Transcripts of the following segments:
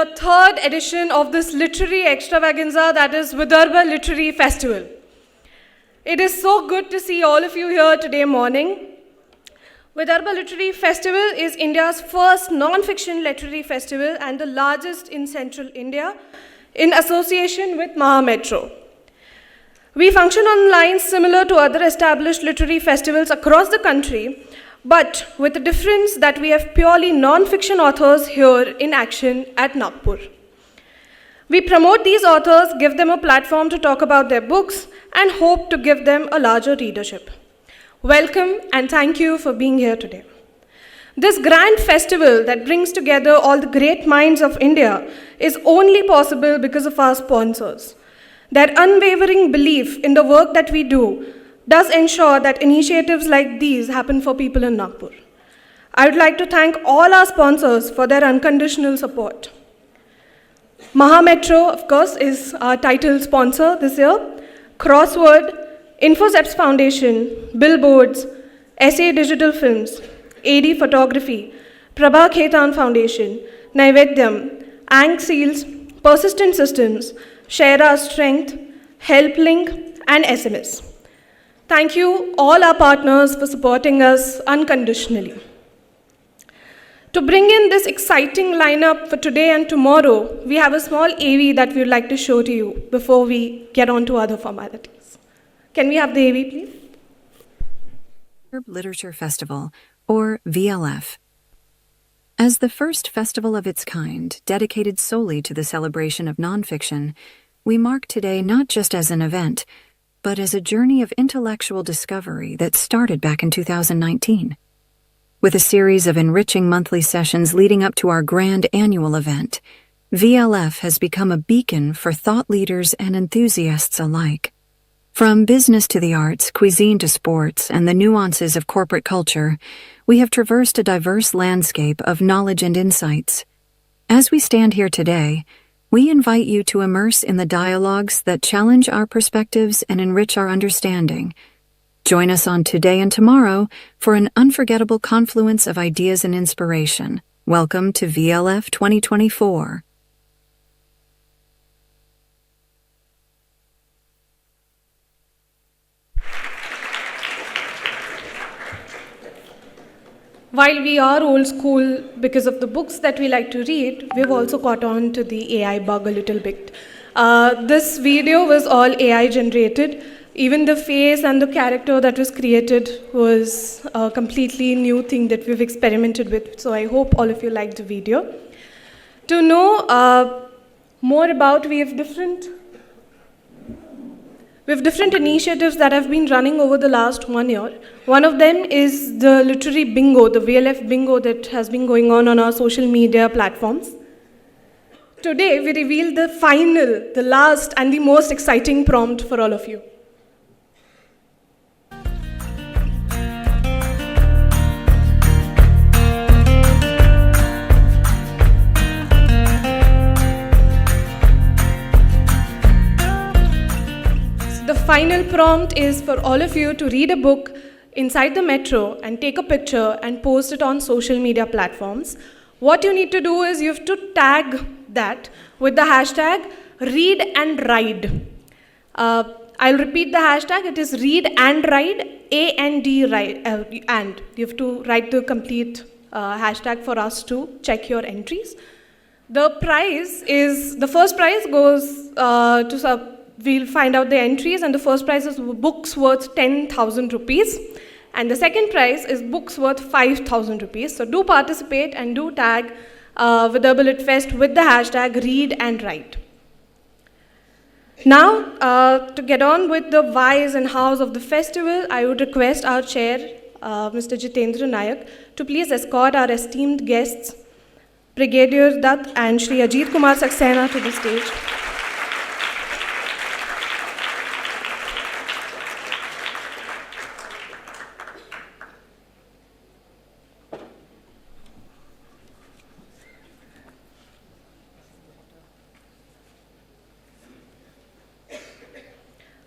the third edition of this literary extravaganza, that is Vidarbha Literary Festival. It is so good to see all of you here today morning. Vidarbha Literary Festival is India's first non-fiction literary festival and the largest in central India in association with Maha Metro. We function on lines similar to other established literary festivals across the country, but with the difference that we have purely non-fiction authors here in action at Nagpur. We promote these authors, give them a platform to talk about their books, and hope to give them a larger readership. Welcome and thank you for being here today. This grand festival that brings together all the great minds of India is only possible because of our sponsors. Their unwavering belief in the work that we do does ensure that initiatives like these happen for people in Nagpur. I would like to thank all our sponsors for their unconditional support. Maha Metro, of course, is our title sponsor this year. Crossword, InfoZeps Foundation, Billboards, SA Digital Films, AD Photography, Prabha Khetan Foundation, Naivedyam, Ang Seals, Persistent Systems, Share Our Strength, HelpLink, and SMS. Thank you, all our partners, for supporting us unconditionally. To bring in this exciting lineup for today and tomorrow, we have a small AV that we would like to show to you before we get on to other formalities. Can we have the AV, please? Literature Festival, or VLF. As the first festival of its kind dedicated solely to the celebration of nonfiction, we mark today not just as an event, but as a journey of intellectual discovery that started back in 2019. With a series of enriching monthly sessions leading up to our grand annual event, VLF has become a beacon for thought leaders and enthusiasts alike. From business to the arts, cuisine to sports, and the nuances of corporate culture, we have traversed a diverse landscape of knowledge and insights. As we stand here today, we invite you to immerse in the dialogues that challenge our perspectives and enrich our understanding. Join us on Today and Tomorrow for an unforgettable confluence of ideas and inspiration. Welcome to VLF 2024. While we are old school because of the books that we like to read, we've also caught on to the AI bug a little bit. This video was all AI generated. Even the face and the character that was created was a completely new thing that we've experimented with. So I hope all of you liked the video. To know more about, we have different initiatives that have been running over the last 1 year. One of them is the literary bingo, the VLF bingo that has been going on our social media platforms. Today, we reveal the final, the last, and the most exciting prompt for all of you. The final prompt is for all of you to read a book inside the metro and take a picture and post it on social media platforms. What you need to do is you have to tag that with the hashtag read and ride. I'll repeat the hashtag. It is read and ride, A-N-D, and. You have to write the complete hashtag for us to check your entries. The first prize goes we'll find out the entries, and the first prize is books worth 10,000 rupees. And the second prize is books worth 5,000 rupees. So do participate and do tag Vidarbha Lit Fest with the hashtag read and write. Now, to get on with the whys and hows of the festival, I would request our chair, Mr. Jitendra Nayak, to please escort our esteemed guests, Brigadier Dutt and Shri Ajit Kumar Saxena, to the stage.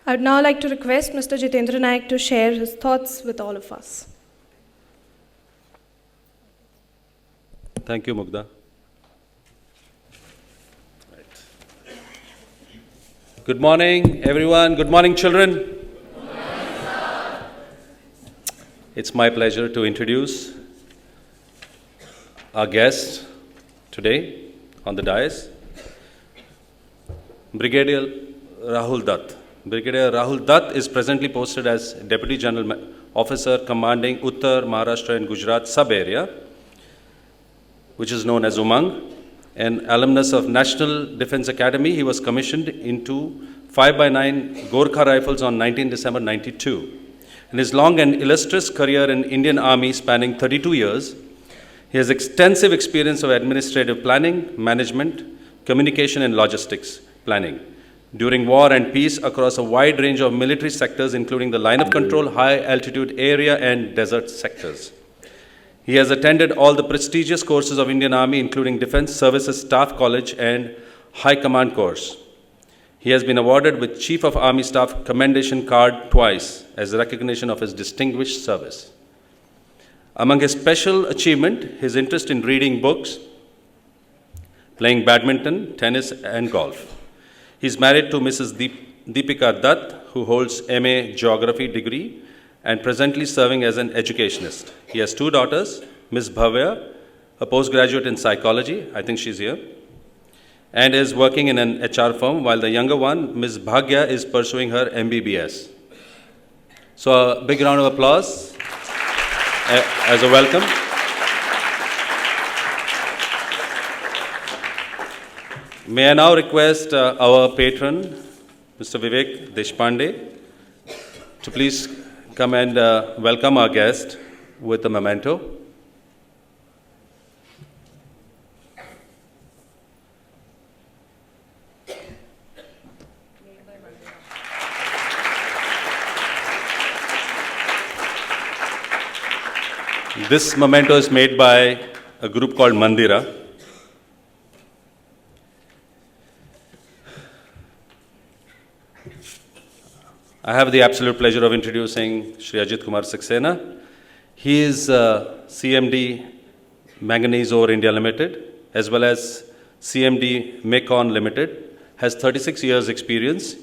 I would now like to request Mr. Jitendra Nayak to share his thoughts with all of us. Thank you, Mugdha. Good morning, everyone. Good morning, children. Good morning, sir. It's my pleasure to introduce our guest today on the dais, Brigadier Rahul Dutt. Brigadier Rahul Dutt is presently posted as Deputy General Officer commanding Uttar, Maharashtra and Gujarat sub-area, which is known as Umang. An alumnus of National Defence Academy, he was commissioned into 5x9 Gorkha Rifles on 19 December 92. In his long and illustrious career in Indian Army spanning 32 years, he has extensive experience of administrative planning, management, communication and logistics planning during war and peace across a wide range of military sectors, including the line of control, high altitude area and desert sectors. He has attended all the prestigious courses of Indian Army, including Defense Services Staff College and High Command course. He has been awarded with Chief of Army Staff Commendation Card twice as recognition of his distinguished service. Among his special achievement, his interest in reading books, playing badminton, tennis and golf. He is married to Mrs. Deepika Dutt, who holds MA Geography degree and presently serving as an educationist. He has two daughters, Ms. Bhavya, a postgraduate in psychology, I think she's here, and is working in an HR firm, while the younger one, Ms. Bhagya, is pursuing her MBBS. So a big round of applause as a welcome. May I now request our patron, Mr. Vivek Deshpande, to please come and welcome our guest with a memento. This memento is made by a group called Mandira. I have the absolute pleasure of introducing Shri Ajit Kumar Saxena. He is CMD Manganese Ore India Limited, as well as CMD Mekon Limited, has 36 years experience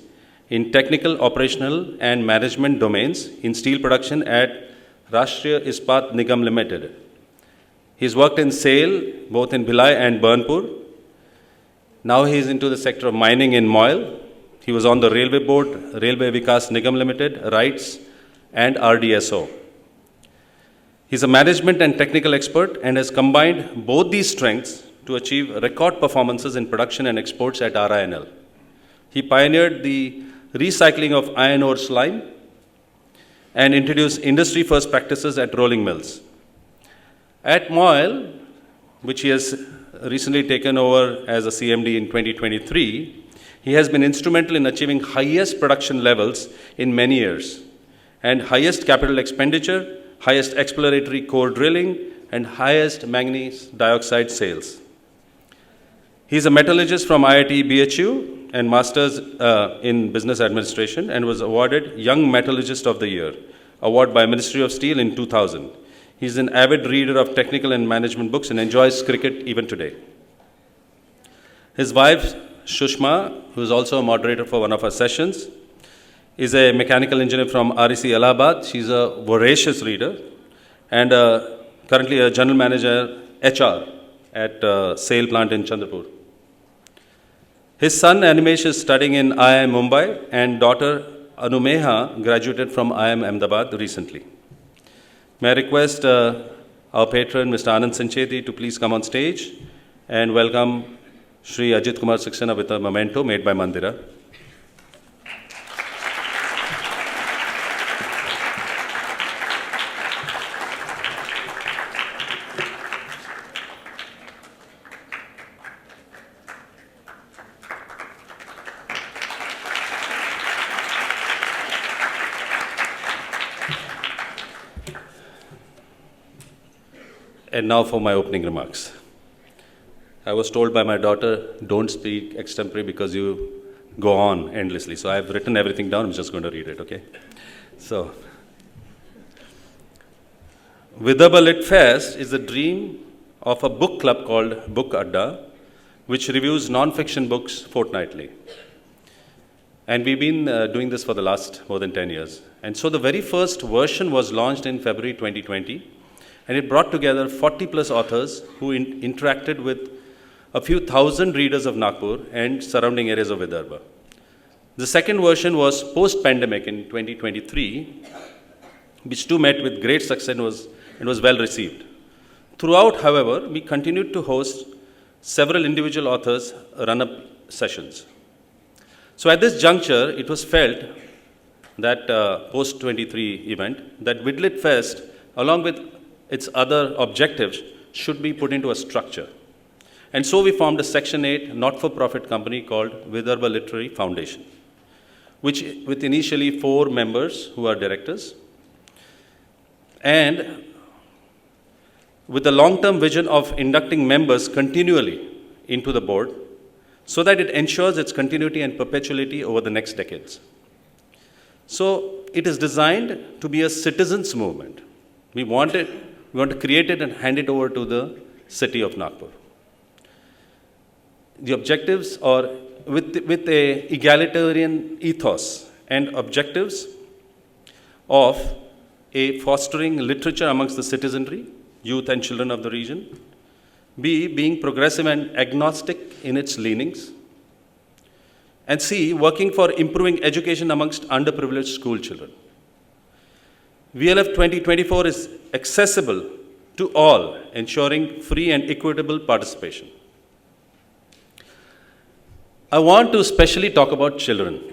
in technical, operational and management domains in steel production at Rashtriya Ispat Nigam Limited. He's worked in SAIL, both in Bhilai and Burnpur. Now he is into the sector of mining in Moil. He was on the Railway Board, Railway Vikas Nigam Limited, RITES, and RDSO. He's a management and technical expert and has combined both these strengths to achieve record performances in production and exports at RINL. He pioneered the recycling of iron ore slime and introduced industry-first practices at rolling mills. At Moil, which he has recently taken over as a CMD in 2023, he has been instrumental in achieving highest production levels in many years and highest capital expenditure, highest exploratory core drilling, and highest manganese dioxide sales. He is a metallurgist from IIT BHU and Masters in Business Administration and was awarded Young Metallurgist of the Year, award by Ministry of Steel in 2000. He is an avid reader of technical and management books and enjoys cricket even today. His wife, Shushma, who is also a moderator for one of our sessions, is a mechanical engineer from REC Allahabad. She's a voracious reader and currently a general manager HR at SAIL plant in Chandrapur. His son Animesh is studying in IIM Mumbai and daughter Anumeha graduated from IIM Ahmedabad recently. May I request our patron Mr. Anand Sancheti to please come on stage and welcome Shri Ajit Kumar Saxena with a memento made by Mandira. And now for my opening remarks. I was told by my daughter, don't speak extempore because you go on endlessly. So I've written everything down, I'm just going to read it, okay? So, Vidarbha Lit Fest is the dream of a book club called Book Adda, which reviews non-fiction books fortnightly. And we've been doing this for the last more than 10 years. And so the very first version was launched in February 2020, and it brought together 40 plus authors who interacted with a few thousand readers of Nagpur and surrounding areas of Vidarbha. The second version was post-pandemic in 2023, which too met with great success and was well received. Throughout, however, we continued to host several individual authors run-up sessions. So at this juncture, it was felt that post-23 event, that Vidlit Fest, along with its other objectives, should be put into a structure. And so we formed a Section 8 not-for-profit company called Vidarbha Literary Foundation, which with initially 4 members who are directors, and with the long-term vision of inducting members continually into the board so that it ensures its continuity and perpetuity over the next decades. So it is designed to be a citizens' movement. We want to create it and hand it over to the city of Nagpur. The objectives are with a egalitarian ethos and objectives of A, fostering literature amongst the citizenry, youth and children of the region. B, being progressive and agnostic in its leanings. And C, working for improving education amongst underprivileged school children. VLF 2024 is accessible to all, ensuring free and equitable participation. I want to especially talk about children.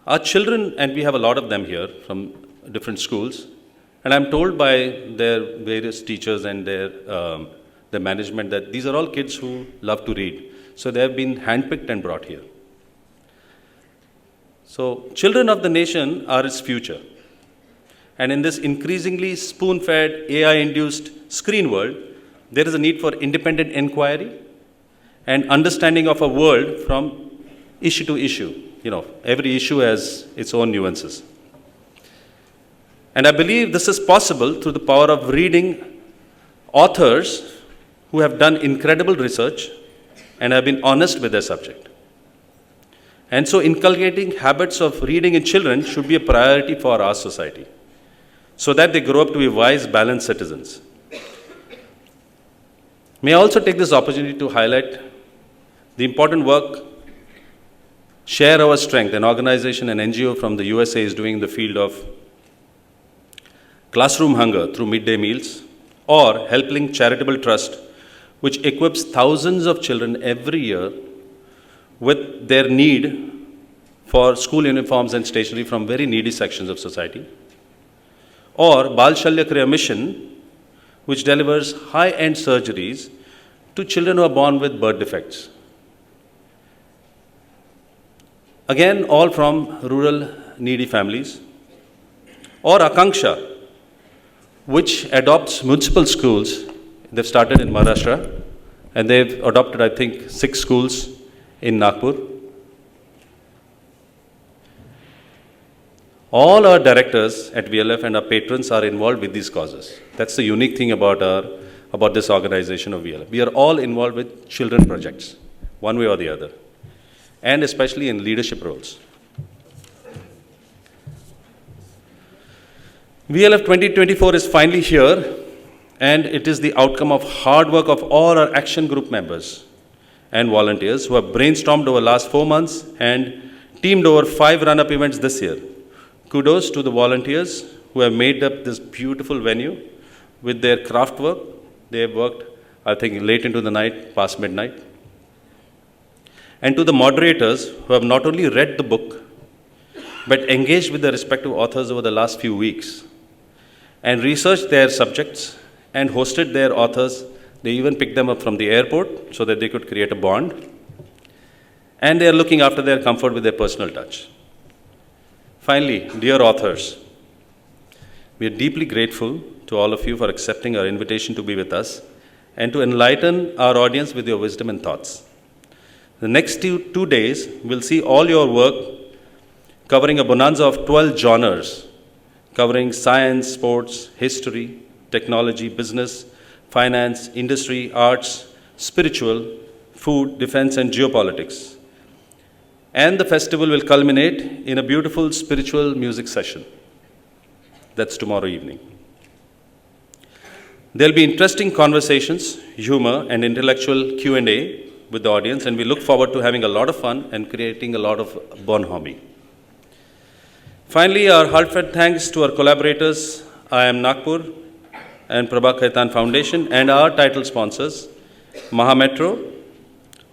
Our children, and we have a lot of them here from different schools, and I'm told by their various teachers and their management that these are all kids who love to read. So they have been handpicked and brought here. So children of the nation are its future. And in this increasingly spoon-fed, AI-induced screen world, there is a need for independent inquiry and understanding of a world from issue to issue. You know, every issue has its own nuances. And I believe this is possible through the power of reading authors who have done incredible research and have been honest with their subject. And so inculcating habits of reading in children should be a priority for our society so that they grow up to be wise, balanced citizens. May I also take this opportunity to highlight the important work Share Our Strength, an organization, an NGO from the USA, is doing in the field of classroom hunger through midday meals, or Helping Charitable Trust, which equips thousands of children every year with their need for school uniforms and stationery from very needy sections of society, or Bal Shalya Kriya Mission, which delivers high-end surgeries to children who are born with birth defects. Again, all from rural needy families, or Akanksha, which adopts municipal schools. They've started in Maharashtra, and they've adopted, I think, 6 schools in Nagpur. All our directors at VLF and our patrons are involved with these causes. That's the unique thing about this organization of VLF. We are all involved with children projects, one way or the other, and especially in leadership roles. VLF 2024 is finally here, and it is the outcome of hard work of all our action group members and volunteers who have brainstormed over the last 4 months and teamed over 5 run-up events this year. Kudos to the volunteers who have made up this beautiful venue with their craft work. They have worked, I think, late into the night, past midnight. And to the moderators who have not only read the book, but engaged with the respective authors over the last few weeks and researched their subjects and hosted their authors. They even picked them up from the airport so that they could create a bond. And they are looking after their comfort with their personal touch. Finally, dear authors, we are deeply grateful to all of you for accepting our invitation to be with us and to enlighten our audience with your wisdom and thoughts. The next 2 days will see all your work covering a bonanza of 12 genres, covering science, sports, history, technology, business, finance, industry, arts, spiritual, food, defense, and geopolitics. And the festival will culminate in a beautiful spiritual music session. That's tomorrow evening. There'll be interesting conversations, humor, and intellectual Q&A with the audience, and we look forward to having a lot of fun and creating a lot of bonhomie. Finally, our heartfelt thanks to our collaborators, IIM Nagpur and Prabha Khaitan Foundation, and our title sponsors, Maha Metro,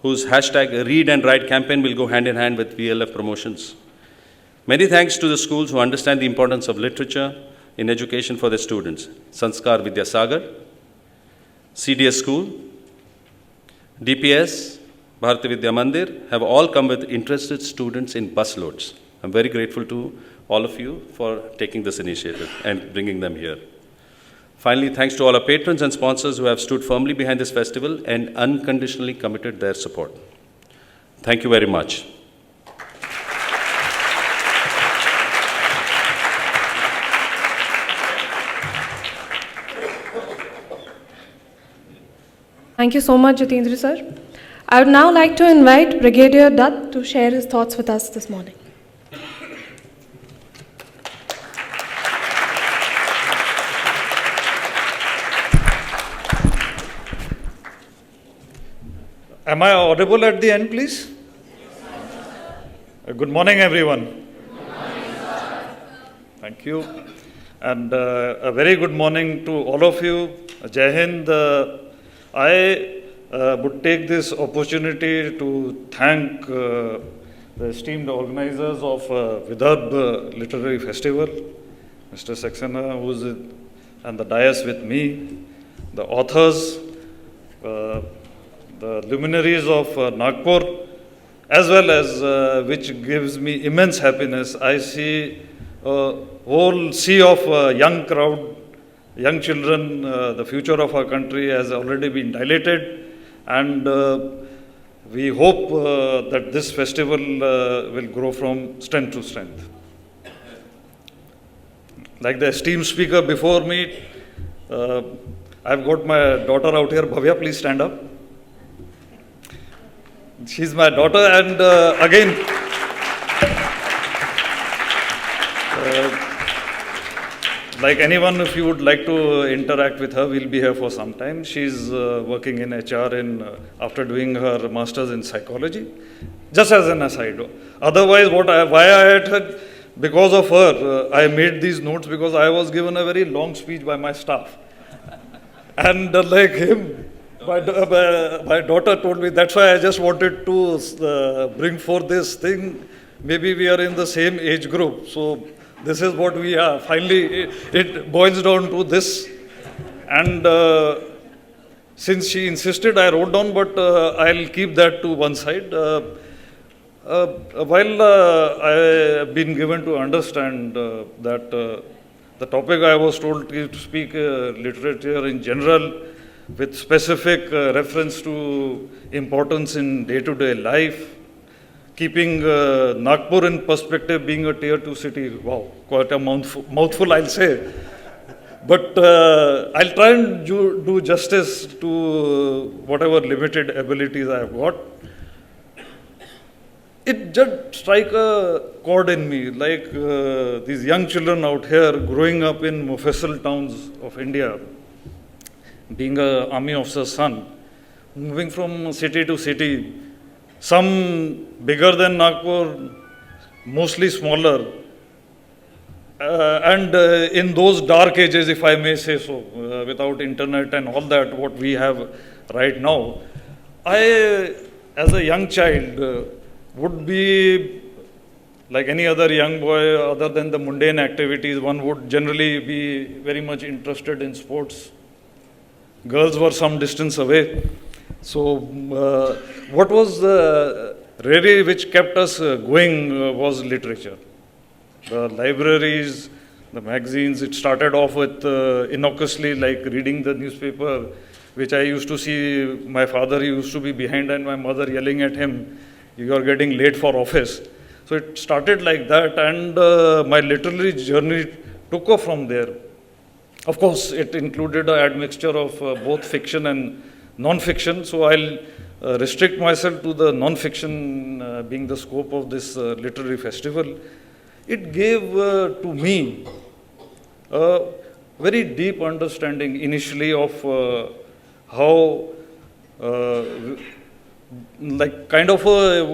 whose hashtag Read and Write campaign will go hand in hand with VLF promotions. Many thanks to the schools who understand the importance of literature in education for their students. Sanskar Vidyasagar, CDS School, DPS, Bharati Vidya Mandir have all come with interested students in busloads. I'm very grateful to all of you for taking this initiative and bringing them here. Finally, thanks to all our patrons and sponsors who have stood firmly behind this festival and unconditionally committed their support. Thank you very much. Thank you so much, Jitendra sir. I would now like to invite Brigadier Dutt to share his thoughts with us this morning. Am I audible at the end, please? Good morning, everyone. Good morning, sir. Thank you. And a very good morning to all of you. Jai Hind. I would take this opportunity to thank the esteemed organizers of Vidarbha Literary Festival, Mr. Saxena, who's on the dais with me, the authors, the luminaries of Nagpur, as well as which gives me immense happiness. I see a whole sea of young crowd, young children. The future of our country has already been dilated, and we hope that this festival will grow from strength to strength. Like the esteemed speaker before me, I've got my daughter out here. Bhavya, please stand up. She's my daughter, and again, like anyone, if you would like to interact with her, we'll be here for some time. She's working in HR after doing her master's in psychology, just as an aside. Otherwise, why I had her, because of her, I made these notes because I was given a very long speech by my staff. And like him, my daughter told me, that's why I just wanted to bring forth this thing. Maybe we are in the same age group. So this is what we are. Finally, it boils down to this. And since she insisted, I wrote down, but I'll keep that to one side. While I have been given to understand that the topic I was told to speak literature in general, with specific reference to importance in day-to-day life, keeping Nagpur in perspective, being a tier 2 city. Wow, quite a mouthful, I'll say. But I'll try and do justice to whatever limited abilities I've got. It just strike a chord in me, like these young children out here growing up in Mufassal towns of India, being an army officer's son, moving from city to city, some bigger than Nagpur, mostly smaller. And in those dark ages, if I may say so, without internet and all that, what we have right now, I, as a young child, would be like any other young boy, other than the mundane activities, one would generally be very much interested in sports. Girls were some distance away. So what was really which kept us going was literature. The libraries, the magazines. It started off with innocuously like reading the newspaper, which I used to see. My father used to be behind and my mother yelling at him, "You are getting late for office." So it started like that, and my literary journey took off from there. Of course, it included an admixture of both fiction and non-fiction. So I'll restrict myself to the non-fiction being the scope of this literary festival, it gave to me a very deep understanding initially of how, like kind of,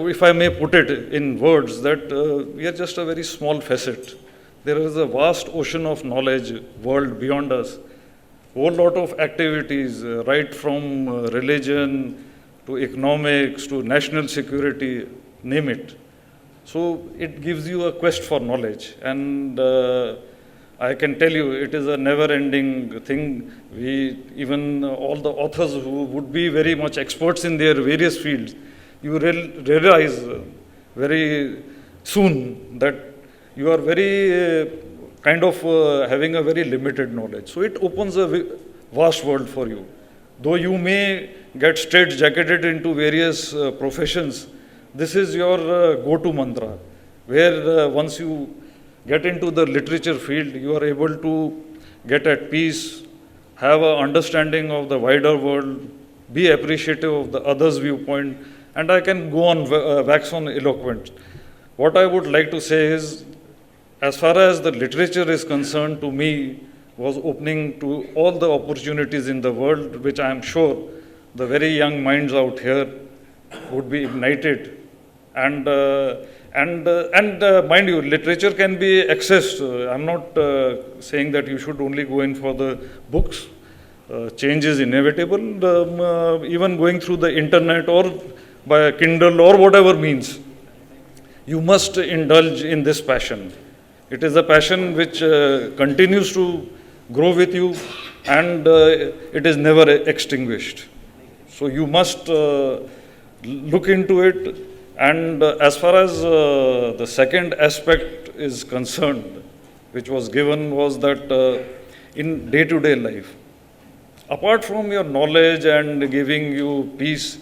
if I may put it in words, that we are just a very small facet. There is a vast ocean of knowledge, world beyond us, whole lot of activities, right from religion to economics to national security, name it. So it gives you a quest for knowledge, and I can tell you it is a never-ending thing. We, even all the authors who would be very much experts in their various fields, you realize very soon that you are very kind of having a very limited knowledge. So it opens a vast world for you. Though you may get straight-jacketed into various professions, this is your go-to mantra, where once you get into the literature field, you are able to get at peace, have an understanding of the wider world, be appreciative of the other's viewpoint, and I can go on, wax on eloquent. What I would like to say is, as far as the literature is concerned, to me, was opening to all the opportunities in the world, which I am sure the very young minds out here would be ignited. And mind you, literature can be accessed. I'm not saying that you should only go in for the books. Change is inevitable. Even going through the internet or by a Kindle or whatever means, you must indulge in this passion. It is a passion which continues to grow with you, and it is never extinguished. So you must look into it. And as far as the second aspect is concerned, which was given, was that in day-to-day life, apart from your knowledge and giving you peace,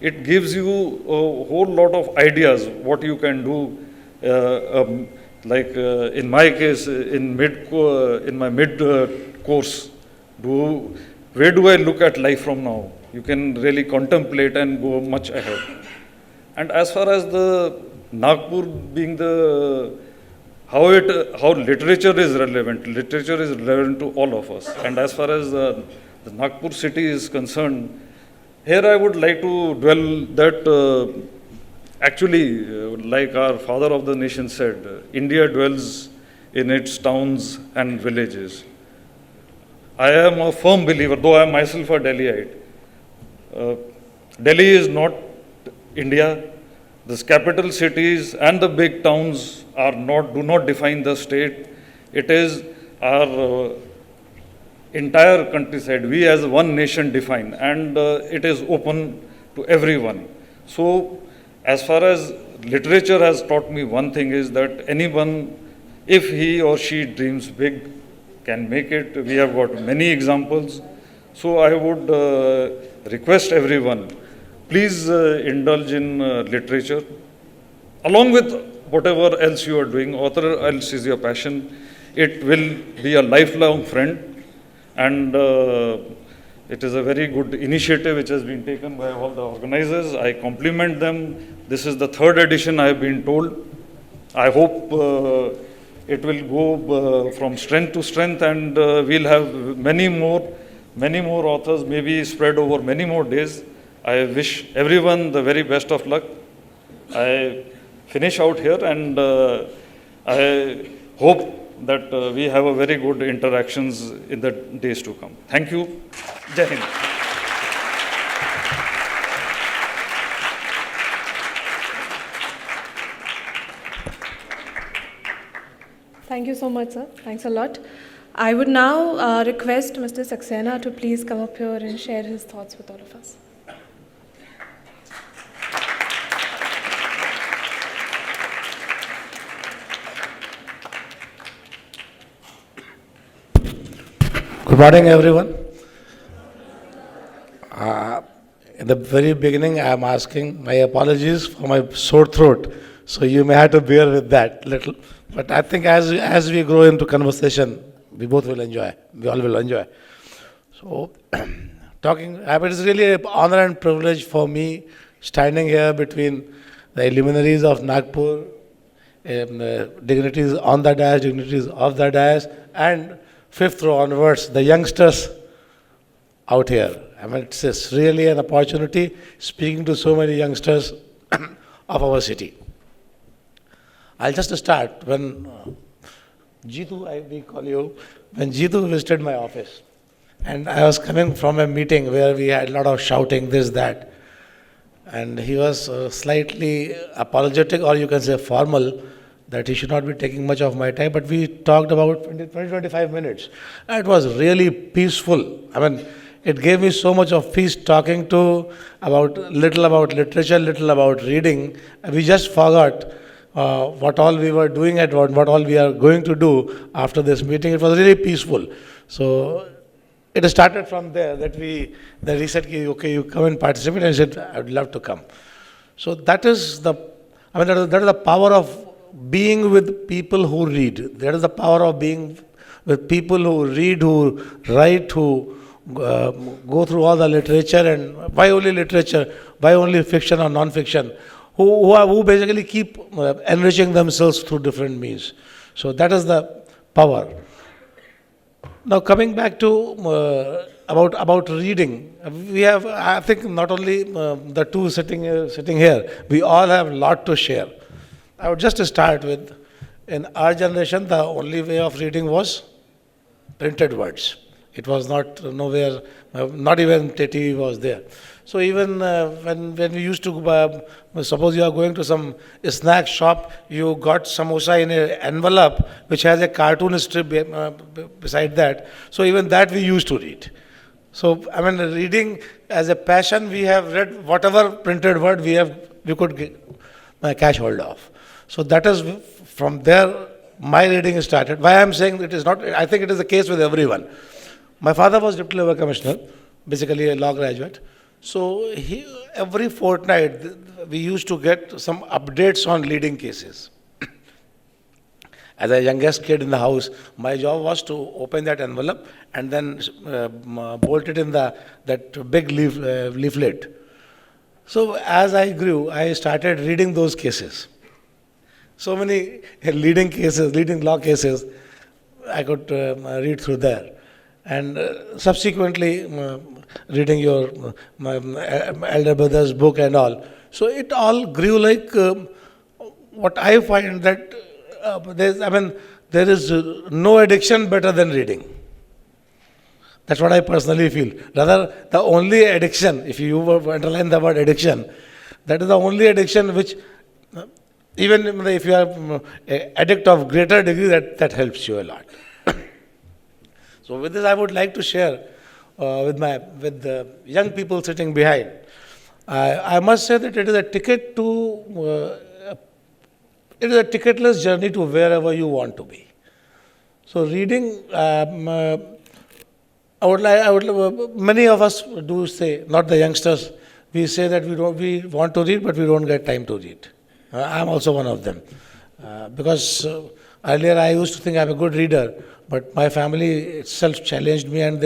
it gives you a whole lot of ideas what you can do. Like in my case, in my mid course, where do I look at life from now? You can really contemplate and go much ahead. And as far as the Nagpur being how literature is relevant to all of us. And as far as the Nagpur city is concerned, here I would like to dwell that actually, like our father of the nation said, India dwells in its towns and villages. I am a firm believer, though I am myself a Delhiite. Delhi is not India. The capital cities and the big towns do not define the state. It is our entire countryside. We as one nation define, and it is open to everyone. So, as far as literature has taught me one thing is that anyone, if he or she dreams big, can make it. We have got many examples. So I would request everyone, please indulge in literature. Along with whatever else you are doing, whatever else is your passion, it will be a lifelong friend. And it is a very good initiative which has been taken by all the organizers. I compliment them. This is the third edition, I have been told. I hope it will go from strength to strength, and we'll have many more authors, maybe spread over many more days. I wish everyone the very best of luck. I finish out here, and I hope that we have a very good interactions in the days to come. Thank you. Jai Hind. Thank you so much, sir. Thanks a lot. I would now request Mr. Saxena to please come up here and share his thoughts with all of us. Good morning, everyone. In the very beginning, I am asking my apologies for my sore throat, so you may have to bear with that little. But I think as we grow into conversation, we both will enjoy. We all will enjoy. So, But it's really an honor and privilege for me standing here between the luminaries of Nagpur, dignitaries on the dais, dignitaries off the dais, and fifth row onwards, the youngsters out here. I mean, it's really an opportunity speaking to so many youngsters of our city. I'll just start when we call you, when Jitu visited my office. And I was coming from a meeting where we had a lot of shouting, this, that. And he was slightly apologetic, or you can say formal, that he should not be taking much of my time. But we talked about 25 minutes. And it was really peaceful. I mean, it gave me so much of peace talking to little about literature, little about reading. And we just forgot what all we were doing and what all we are going to do after this meeting. It was really peaceful. So it started from there that he said, okay, you come and participate. And I said, I would love to come. So that is the power of being with people who read. That is the power of being with people who read, who write, who go through all the literature. And why only literature? Why only fiction or non-fiction? Who basically keep enriching themselves through different means. So that is the power. Now coming back to about reading, we have, I think, not only the two sitting here, we all have a lot to share. I would just start with, in our generation, the only way of reading was printed words. It was not nowhere, not even TV was there. So even when we used to, suppose you are going to some snack shop, you got samosa in an envelope which has a cartoon strip beside that. So even that we used to read. So I mean, reading as a passion, we have read whatever printed word we could catch hold of. So that is from there my reading started. Why I am saying it is not, I think it is the case with everyone. My father was Deputy Labor Commissioner, basically a law graduate. So every fortnight we used to get some updates on leading cases. As a youngest kid in the house, my job was to open that envelope and then bolt it in that big leaflet. So as I grew, I started reading those cases. So many leading law cases, I could read through there. And subsequently, reading my elder brother's book and all. So it all grew like what I find that there is no addiction better than reading. That's what I personally feel. Rather, the only addiction, if you underline the word addiction, that is the only addiction which, even if you are an addict of greater degree, that helps you a lot. So with this, I would like to share with the young people sitting behind. I must say that it is a ticket to, it is a ticketless journey to wherever you want to be. So reading, many of us do say, not the youngsters, we say that we want to read, but we don't get time to read. I'm also one of them. Because earlier I used to think I'm a good reader, but my family itself challenged me, and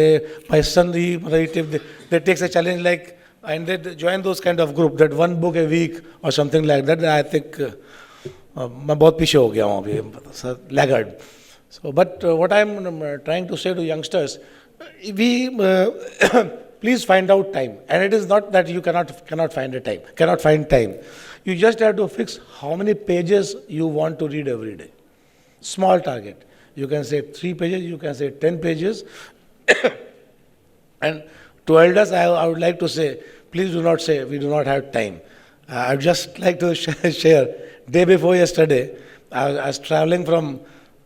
my son, they take a challenge like, and they join those kind of group, that one book a week or something like that. I think मैं बहुत पीछे हो गया हूँ अभी, laggard. So, but what I'm trying to say to youngsters, please find out time. And it is not that you cannot find time. You just have to fix how many pages you want to read every day. Small target. You can say 3 pages, you can say 10 pages. And to elders, I would like to say, please do not say we do not have time. I would just like to share, day before yesterday, I was traveling from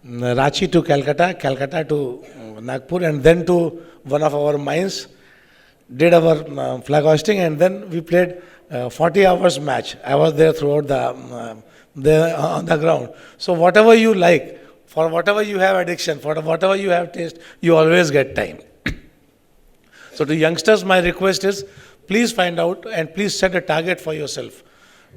Ranchi to Calcutta to Nagpur, and then to one of our mines, did our flag hoisting, and then we played 40 hours match. I was there throughout there on the ground. So whatever you like, for whatever you have addiction, for whatever you have taste, you always get time. So to youngsters, my request is, please find out and please set a target for yourself.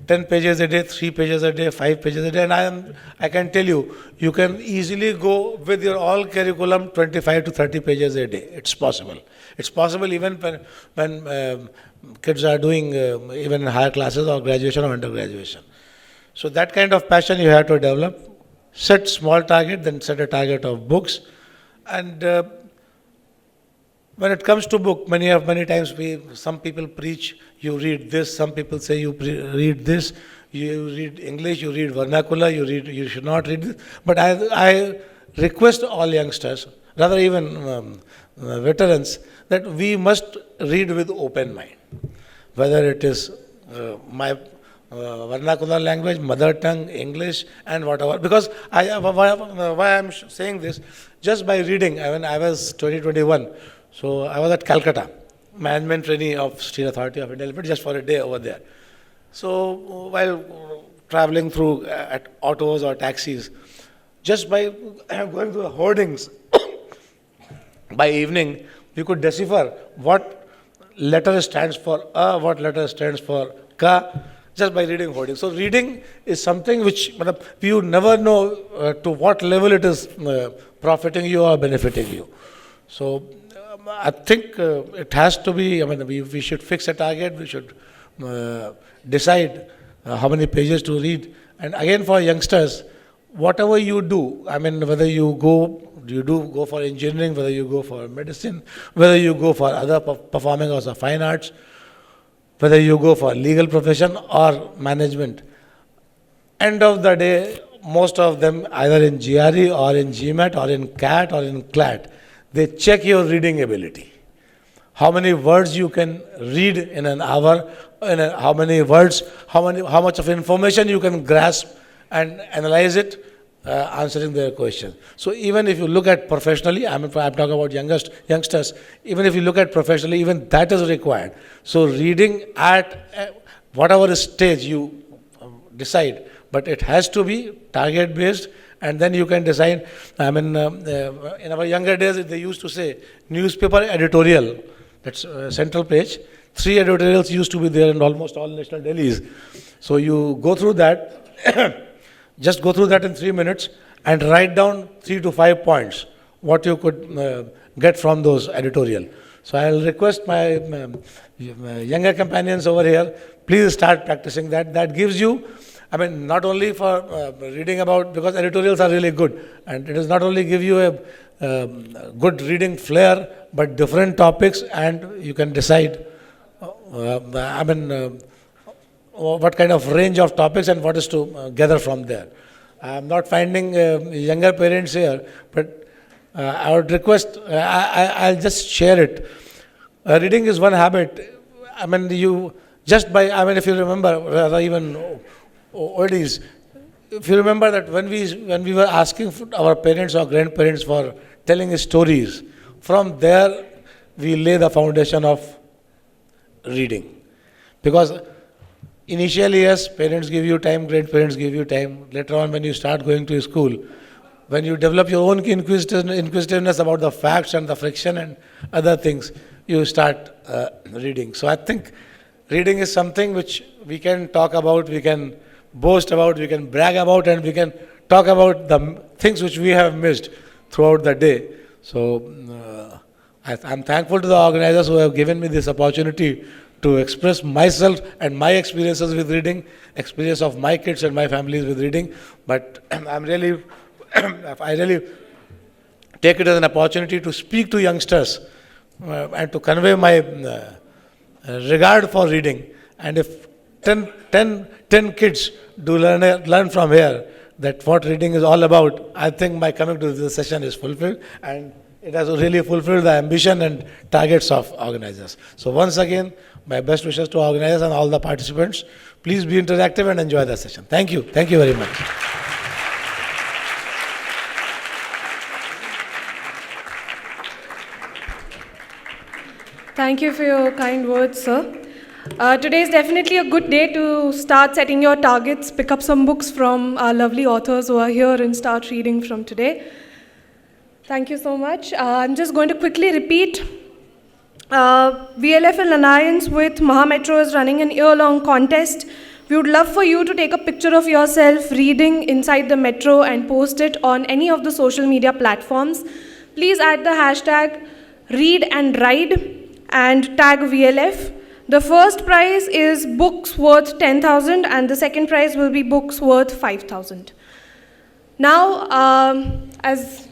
10 pages a day, 3 pages a day, 5 pages a day, and I can tell you, you can easily go with your all curriculum 25 to 30 pages a day. It's possible. It's possible even when kids are doing even in higher classes or graduation or undergraduation. So that kind of passion you have to develop. Set small target, then set a target of books. And when it comes to book, many times some people preach, you read this, some people say you read this, you read English, you read vernacular, you should not read this. But I request all youngsters, rather even veterans, that we must read with open mind. Whether it is my vernacular language, mother tongue, English, and whatever. Because why I'm saying this, just by reading, when I was 2021, so I was at Calcutta, management trainee of Steel Authority of India Limited, just for a day over there. So while traveling through at autos or taxis, just by going through the hoardings, by evening, we could decipher what letter stands for A, what letter stands for Ka, just by reading hoardings. So reading is something which you never know to what level it is profiting you or benefiting you. So I think it has to be, we should fix a target, we should decide how many pages to read. And again, for youngsters, whatever you do, whether you go for engineering, whether you go for medicine, whether you go for other performing arts or fine arts, whether you go for legal profession or management, end of the day, most of them either in GRE or in GMAT or in CAT or in CLAT, they check your reading ability. How many words you can read in an hour, how many words, how much of information you can grasp and analyze it, answering their questions. So even if you look at professionally, I'm talking about youngsters, even if you look at professionally, even that is required. So reading at whatever stage you decide, but it has to be target based, and then you can decide. In our younger days, they used to say newspaper editorial, that's central page. 3 editorials used to be there in almost all national dailies. So you go through that, just go through that in 3 minutes and write down 3 to 5 points, what you could get from those editorial. So I'll request my younger companions over here, please start practicing that. That gives you, not only for reading about, because editorials are really good, and it does not only give you a good reading flair, but different topics, and you can decide what kind of range of topics and what is to gather from there. I'm not finding younger parents here, but I would request, I'll just share it. Reading is one habit. You just by, if you remember, rather even oldies, if you remember that when we were asking our parents or grandparents for telling stories, from there we lay the foundation of reading. Because initially, yes, parents give you time, grandparents give you time. Later on, when you start going to school, when you develop your own inquisitiveness about the facts and the friction and other things, you start reading. So I think reading is something which we can talk about, we can boast about, we can brag about, and we can talk about the things which we have missed throughout the day. So I'm thankful to the organizers who have given me this opportunity to express myself and my experiences with reading, experience of my kids and my families with reading. But I really take it as an opportunity to speak to youngsters and to convey my regard for reading. And if 10 kids do learn from here that what reading is all about, I think my coming to this session is fulfilled, and it has really fulfilled the ambition and targets of organizers. So once again, my best wishes to organizers and all the participants. Please be interactive and enjoy the session. Thank you. Thank you very much. Thank you for your kind words, sir. Today is definitely a good day to start setting your targets, pick up some books from our lovely authors who are here and start reading from today. Thank you so much. I'm just going to quickly repeat. VLF in alliance with Maha Metro is running an year-long contest We would love for you to take a picture of yourself reading inside the metro and post it on any of the social media platforms. Please add the hashtag read and ride and tag VLF. The first prize is books worth 10,000 and the second prize will be books worth 5,000. Now, as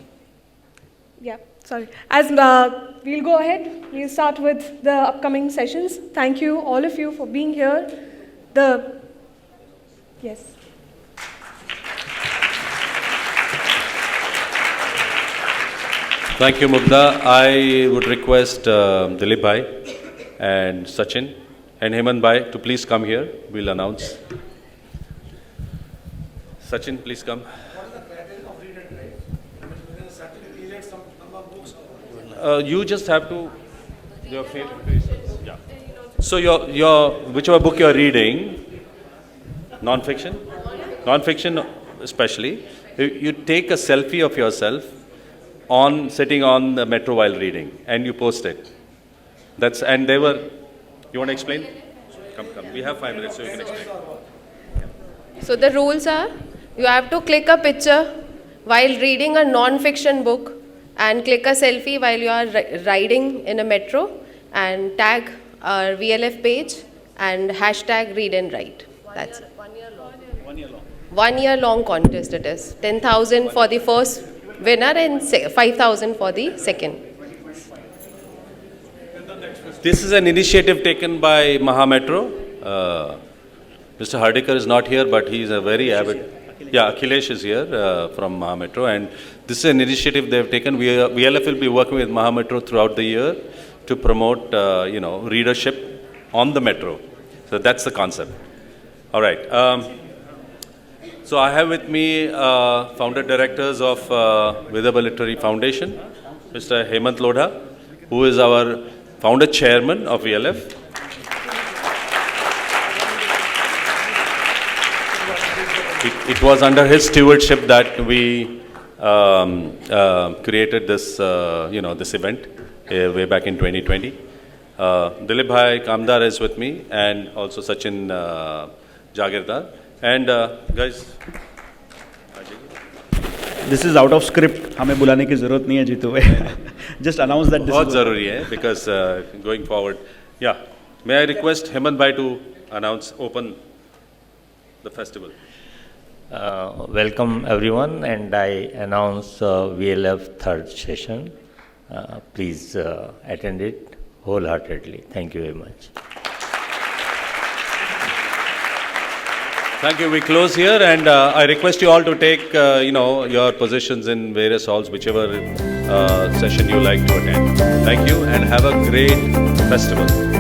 we'll go ahead, we'll start with the upcoming sessions. Thank you, all of you, for being here. Yes. Thank you, Mugdha. I would request Dilip Bhai and Sachin and Hemant Bhai to please come here. We'll announce. Sachin, please come. What is the criteria of read and write? Within a certain period, some number of books. You just have to. Your favorite. Yeah. So your whichever book you're reading, non-fiction especially, you take a selfie of yourself sitting on the metro while reading, and you post it. You want to explain? Come. We have 5 minutes, so you can explain. So the rules are, you have to click a picture while reading a non-fiction book and click a selfie while you are riding in a metro and tag our VLF page and hashtag read and write. That's it. 1 year long contest it is. 10,000 for the first winner and 5,000 for the second. This is an initiative taken by Mahametro. Mr. Hardikar is not here, but he is a very avid. Yeah, Akhilesh is here from Mahametro, and this is an initiative they have taken. VLF will be working with Mahametro throughout the year to promote, readership on the metro. So that's the concept. All right. So I have with me founder directors of Vidarbha Literary Foundation, Mr. Hemant Lodha, who is our founder chairman of VLF. It was under his stewardship that we created this, this event way back in 2020. Dilip Bhai Kamdar is with me, and also Sachin Jagirdar. And guys, this is out of script. हमें बुलाने की जरूरत नहीं है जीतू भाई. Just announce that. बहुत ज़रूरी है because going forward. Yeah, may I request Hemant Bhai to open the festival. Welcome everyone, and I announce VLF third session. Please attend it wholeheartedly. Thank you very much. Thank you. We close here, and I request you all to take, your positions in various halls, whichever session you like to attend. Thank you, and have a great festival.